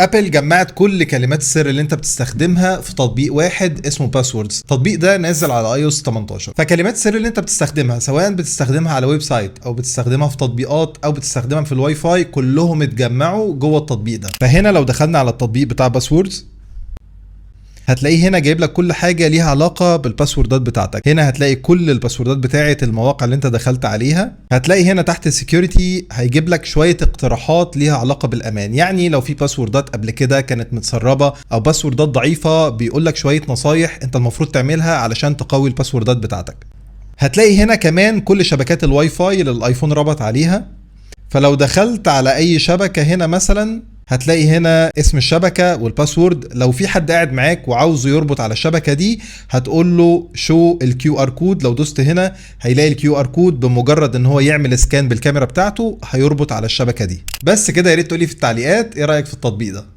ابل جمعت كل كلمات السر اللي انت بتستخدمها في تطبيق واحد اسمه باسوردز. التطبيق ده نازل على اي او اس 18. فكلمات السر اللي انت بتستخدمها سواء بتستخدمها على ويب سايت او بتستخدمها في تطبيقات او بتستخدمها في الواي فاي كلهم اتجمعوا جوه التطبيق ده. فهنا لو دخلنا على التطبيق بتاع باسوردز هتلاقيه هنا جايب لك كل حاجه ليها علاقه بالباسوردات بتاعتك. هنا هتلاقي كل الباسوردات بتاعه المواقع اللي انت دخلت عليها. هتلاقي هنا تحت السكيورتي هيجيب لك شويه اقتراحات ليها علاقه بالامان، يعني لو في باسوردات قبل كده كانت متسربه او باسوردات ضعيفه بيقول لك شويه نصايح انت المفروض تعملها علشان تقوي الباسوردات بتاعتك. هتلاقي هنا كمان كل شبكات الواي فاي اللي الايفون ربط عليها. فلو دخلت على اي شبكه هنا مثلا هتلاقي هنا اسم الشبكه والباسورد. لو في حد قاعد معاك وعاوزه يربط على الشبكه دي هتقول له شو الكيو ار كود. لو دوست هنا هيلاقي الكيو ار كود، بمجرد ان هو يعمل سكان بالكاميرا بتاعته هيربط على الشبكه دي. بس كده، يا ريت تقولي في التعليقات ايه رايك في التطبيق ده.